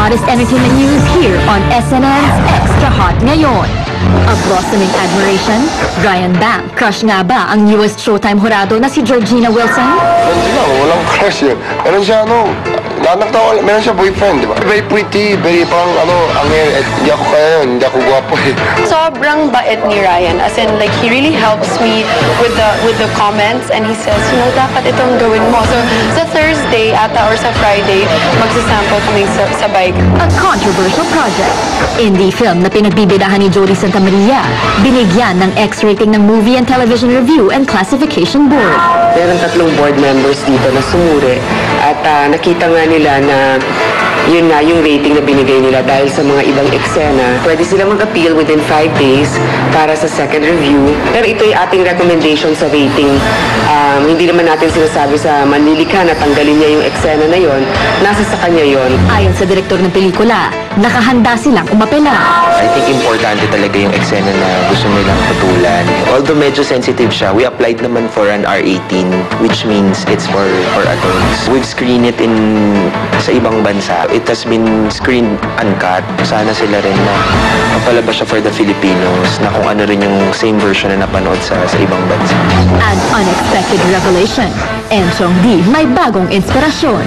hottest entertainment news here on SNN's Extra Hot ngayon. A blossoming admiration, Ryan Bang, crush nga ba ang newest Showtime horado na si Georgina Wilson? Hindi lang, walang crush yun. Meron siya, meron siya boyfriend, di ba? Very pretty, very parang, angel. Hindi ako kaya yun, hindi ako gwapo eh. Sobrang bait ni Ryan. As in, like, he really helps me with the comments and he says, dapat itong gawin mo. So, sa Thursday ata or sa Friday, magsasample kami sa bike. A controversial project. Indie film na pinagbibidahan ni Jody Santa Maria, binigyan ng X-rating ng Movie and Television Review and Classification Board. Meron 3 board members dito na sumuri at nakita nga nila na yun nga yung rating na binigay nila dahil sa mga ibang eksena. Pwede sila mag-appeal within 5 days para sa second review. Pero ito yung ating recommendation sa rating. Hindi naman natin sinasabi sa manlilikha na tanggalin niya yung eksena na yon. Nasa sa kanya yon. Ayon sa direktor ng pelikula, nakahanda silang umapela. I think importante talaga yung eksena na gusto nilang patulan. Although medyo sensitive siya, we applied naman for an R18, which means it's for adults. We've screened it sa ibang bansa. It has been screened uncut. Sana sila rin na mapalabas siya for the Filipinos na kung ano rin yung same version na napanood sa ibang bansa. An unexpected revelation. Enchong D may bagong inspirasyon.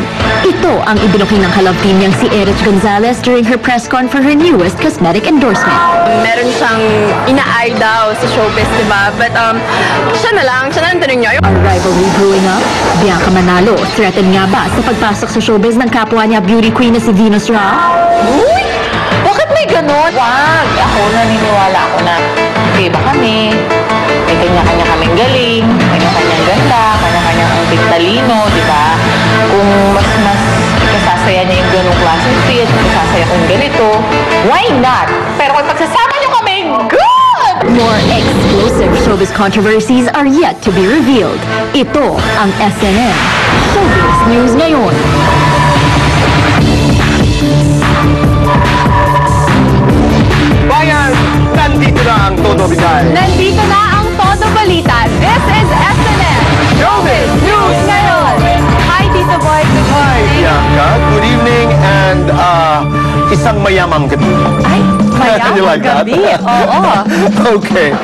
Ito ang ibinuking ng kalab team niyang si Erich Gonzalez during her press con for her newest cosmetic endorsement. Meron siyang ina-eye daw sa showbiz, diba? But, siya na lang tanong niya. A rivalry brewing up? Bianca Manalo, threatened nga ba sa pagpasok sa showbiz ng kapwa niya beauty queen na si Venus Ra? Uy! Bakit may ganon? Wag! Ako naniniwala ako na iba kami. May kanya-kanya kaming galing, kanya-kanyang ganda, kanya-kanyang talino, di ba? Kung mas kasasaya niya yung ganong klaseng fit, kasasaya kong ganito, why not? Pero kung pagsasama niyo kami, good! More explosive showbiz controversies are yet to be revealed. Ito ang SNN Showbiz News ngayon. Bayan, nandito na ang Todo Bigay. Nandito na ang Todo Balita. This is SNN Showbiz News ngayon. Hi, Tito Boy. Good Hi, morning. Bianca. Good evening and isang mayamang gabi. Ay, You like that? gabi. Oo. Okay.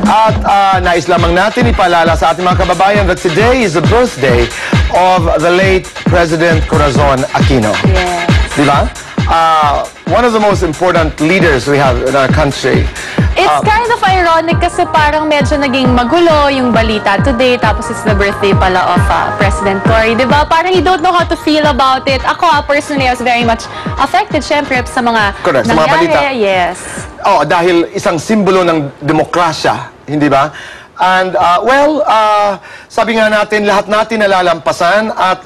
At nais lamang natin ipaalala sa ating mga kababayan that today is the birthday of the late President Corazon Aquino. Yes. Di ba? One of the most important leaders we have in our country. It's kind of ironic kasi parang medyo naging magulo yung balita today tapos it's the birthday pala of President Cory. Diba? Parang you don't know how to feel about it. Ako personally, I was very much affected syempre sa mga Correct, sa mga balita. Yes. Oh, dahil isang simbolo ng demokrasya, hindi ba? And, sabi nga natin, lahat natin nalalampasan at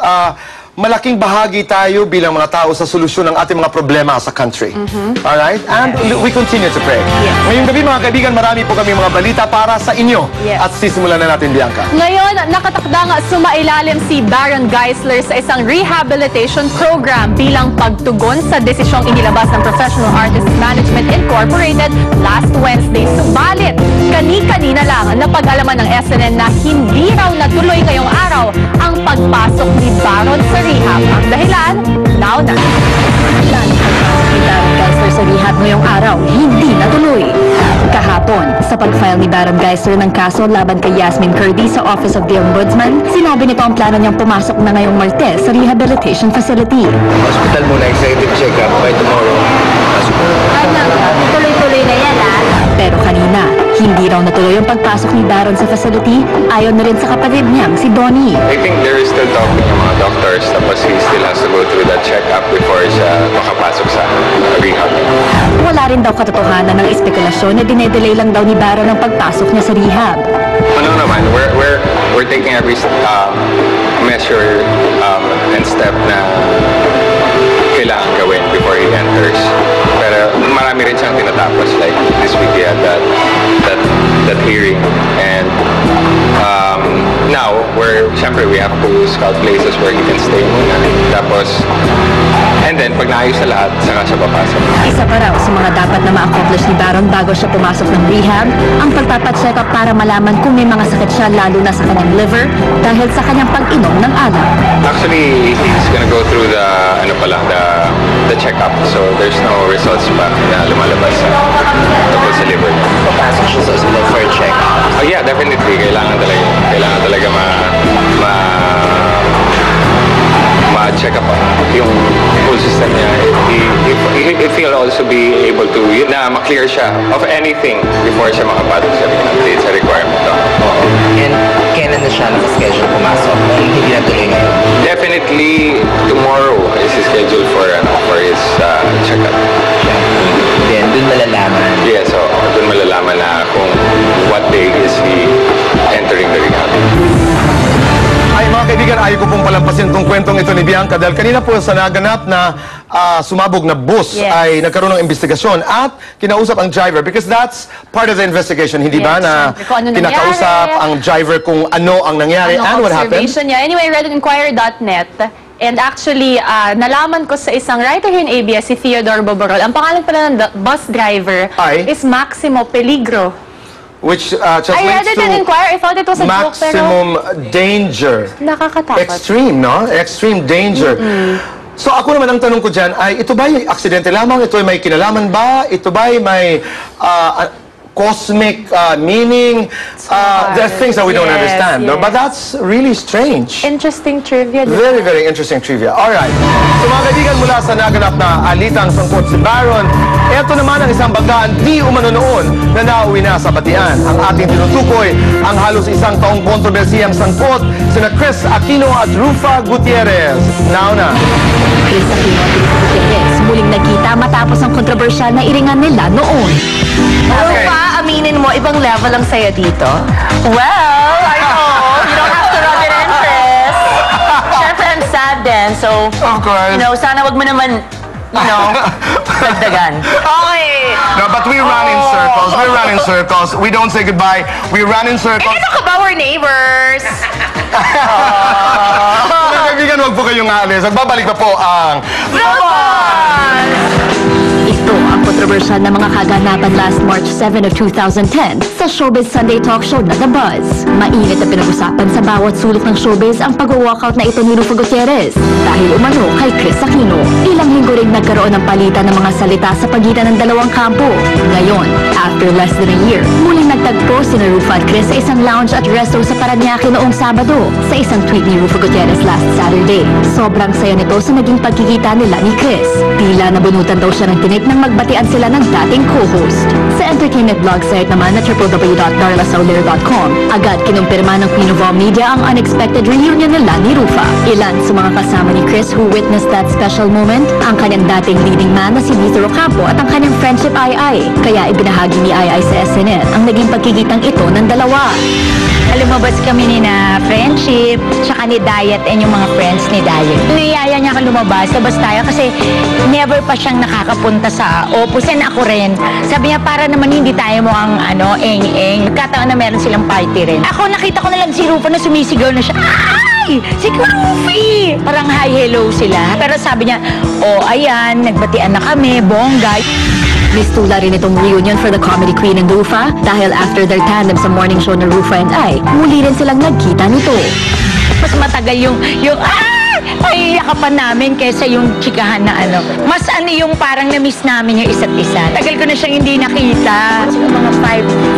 malaking bahagi tayo bilang mga tao sa solusyon ng ating mga problema sa country. Alright? And we continue to pray. Yes. Ngayong gabi mga kaibigan, marami po kami mga balita para sa inyo. Yes. At sisimulan na natin, Bianca. Ngayon, nakatakdang sumailalim si Baron Geisler sa isang rehabilitation program bilang pagtugon sa desisyong inilabas ng Professional Artist Management Incorporated last Wednesday. Subalit, kani-kanina lang napag-alaman ng SNN na hindi raw natuloy ngayong araw ang pagpasok ni Baron sa rehab. Ang dahilan, now na. Si Baron Geisler sa rehab ngayong araw, hindi natuloy. Kahapon, sa pag-file ni Baron Geisler ng kaso laban kay Yasmin Kirby sa Office of the Ombudsman, sinabi nito ang plano niyang pumasok na ngayong Martes sa rehabilitation facility. Hospital muna, executive check-up by tomorrow. Tuloy-tuloy na yan, Pero kanina, hindi raw natuloy ang pagpasok ni Baron sa facility, ayon na rin sa kapatid niyang si Donnie. I think there is still talking yung mga doctors tapos he still has to go through that check-up before siya makapasok sa rehab. Wala rin daw katotohanan ng espekulasyon na dinedelay lang daw ni Baron ang pagpasok niya sa rehab. Ano naman, we're taking every measure and step na kailangan gawin before he enters. Pero marami rin siyang tinatapos. Like this week he had that hearing and now we're syempre, we have to scout places where he can stay muna. Tapos, and then, pag naayos na lahat, saka siya papasok. Isa pa raw sa mga dapat na ma-accomplish ni Baron bago siya pumasok ng rehab, ang pagpapacheck up para malaman kung may mga sakit siya lalo na sa kanyang liver dahil sa kanyang pag-inom ng alak. Actually, he's gonna go through the, the checkup. So, there's no results pa na lumalabas tungkol sa liver. Papasok siya sa ospital for a check. Oh yeah, definitely. Kailangan talaga ma-check up yung whole system niya. If he'll also be able to, ma-clear siya of anything before siya makapasok sa rehab. It's a requirement. And kailan na siya nakaschedule pumasok? Hindi na tuloy ngayon. Definitely, tomorrow is scheduled for his checkup. Then, dun malalaman. Yeah, so dun malalaman na kung what day is he entering the rehab. Ay mga kaibigan, ayaw ko pong palampasin itong kwentong ito ni Bianca dahil kanina po sa naganap na sumabog na bus ay nagkaroon ng investigasyon at kinausap ang driver because that's part of the investigation, hindi ba? Na kinakausap ang driver kung ano ang nangyari and what happened. Niya. Anyway, RedditInquirer.net. And actually, nalaman ko sa isang writer here in ABS, si Theodore Boborol. Ang pangalan pala ng bus driver is Maximo Peligro. Which I read it in Inquirer. I thought it was a joke, pero maximum danger. nakakatakot. Extreme, no? Extreme danger. So ako naman ang tanong ko dyan ay ito ba yung aksidente lamang? Ito ay may kinalaman ba? Ito ba ay may cosmic meaning? There are things that we don't understand. No? But that's really strange. Interesting trivia. Very, very interesting trivia. Alright. So mga kaibigan, mula sa naganap na alitang sangkot si Baron, ito naman ang isang banggaan di umano noon na nauwi na sa batian. Ang ating tinutukoy ang halos isang taong kontrobersiyang sangkot sina Chris Aquino at Rufa Gutierrez. Now na. Chris Aquino at Rufa Gutierrez muling nagkita matapos ang kontrobersyal na iringan nila noon. Okay. Aminin mo, ibang level ang saya dito. Well, I know. You don't have to rub it in, Chris. Siyempre, I'm sad din. So, Of course. sana wag mo naman, dagdagan. Okay. No, but we run in circles. We run in circles. We don't say goodbye. We run in circles. Ano ka ba, we're neighbors? Mga kaibigan, huwag po kayong aalis. Magbabalik pa po ang Ito ang kontrobersyal na mga kaganapan last March 7 of 2010 sa Showbiz Sunday talk show na The Buzz. Mainit na pinag-usapan sa bawat sulok ng showbiz ang pag-walkout na ito ni Rufa Gutierrez dahil umano kay Chris Aquino. Ilang linggo rin nagkaroon ng palitan ng mga salita sa pagitan ng dalawang kampo. Ngayon, after less than a year, muling nagtagpo si Rufa at Chris sa isang lounge at resto sa Parañaque noong Sabado. Sa isang tweet ni Rufa Gutierrez last Saturday, sobrang saya nito sa naging pagkikita nila ni Chris. Tila nabunutan daw siya ng tinik nang magbatian sila ng dating co-host. Sa entertainment blog site naman na www.darlasauler.com, agad kinumpirma ng Queen of All Media ang unexpected reunion nila ni Rufa. Ilan sa mga kasama ni Chris who witnessed that special moment, ang kanyang dating leading man na si Lito Ocampo at ang kanyang friendship Ai. Kaya ibinahagi ni Ai sa SNL ang naging pagkikitang ito ng dalawa. Lumabas kami ni na friendship, tsaka ni Diet and yung mga friends ni Diet. Niyaya niya ka lumabas, labas tayo kasi never pa siyang nakakapunta sa Opus and ako rin. Sabi niya para naman hindi tayo mo ang eng-eng. Nagkataon na meron silang party rin. Ako nakita ko na lang si Rufa na sumisigaw na siya. Ay! Si Rufi! Parang hi, hello sila. Pero sabi niya, ayan, nagbatian na kami, bongga. Mistula rin itong reunion for the comedy queen and Rufa dahil after their tandem sa morning show na Rufa and I, muli rin silang nagkita nito. Mas matagal yung paiiyakapan namin kaysa yung chikahan na Mas yung parang na-miss namin yung isa't isa. Tagal ko na siyang hindi nakita. Siguro mga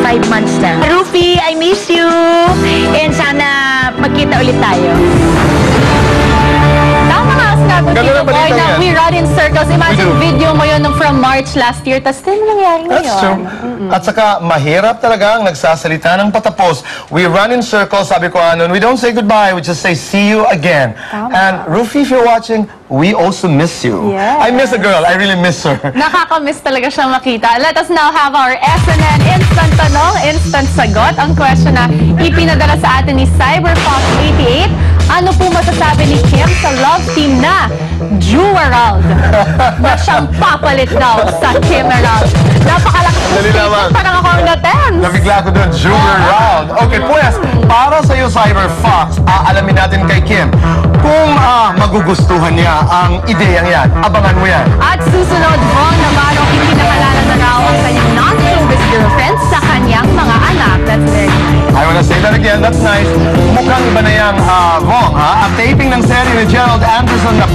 5 months na. Rufi, I miss you! And sana magkita ulit tayo. Tama nga, sinabi Gano'n Tito ang Boy balita na yan. we run in circles. Imagine We do. video mo yun from March last year, tapos din nangyari ngayon. That's true. At saka, mahirap talaga ang nagsasalita ng patapos. We run in circles, sabi ko anon. We don't say goodbye, we just say see you again. And Rufi, if you're watching, we also miss you. Yeah. I miss a girl. I really miss her. Nakakamiss talaga siya makita. Let us now have our SNN Instant Tanong, Instant Sagot. Ang question na ipinadala sa atin ni CyberFox88. Ano po masasabi ni Kim sa love team na Jewelrald? Na siyang papalit daw sa Kimerald. Napakalakas ng Dali naman. statement, parang ako ang na-tense. Nabigla ko doon, Jewel Round. Okay, pues, para sa'yo, Cyber Fox, aalamin natin kay Kim kung magugustuhan niya ang ideyang yan. Abangan mo yan. At susunod, Von Navarro, ipinakalala na raw ang kanyang non-showbiz girlfriend sa kanyang mga anak. That's very nice. I wanna say that again, that's nice. Mukhang iba na yung Vong, ha? At taping ng serye ni Gerald Anderson na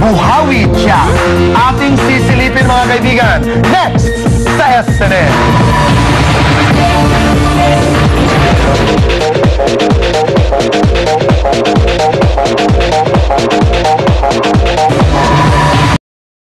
Buhawi Siya. Ating sisilipin, mga kaibigan. Next, sa SNN.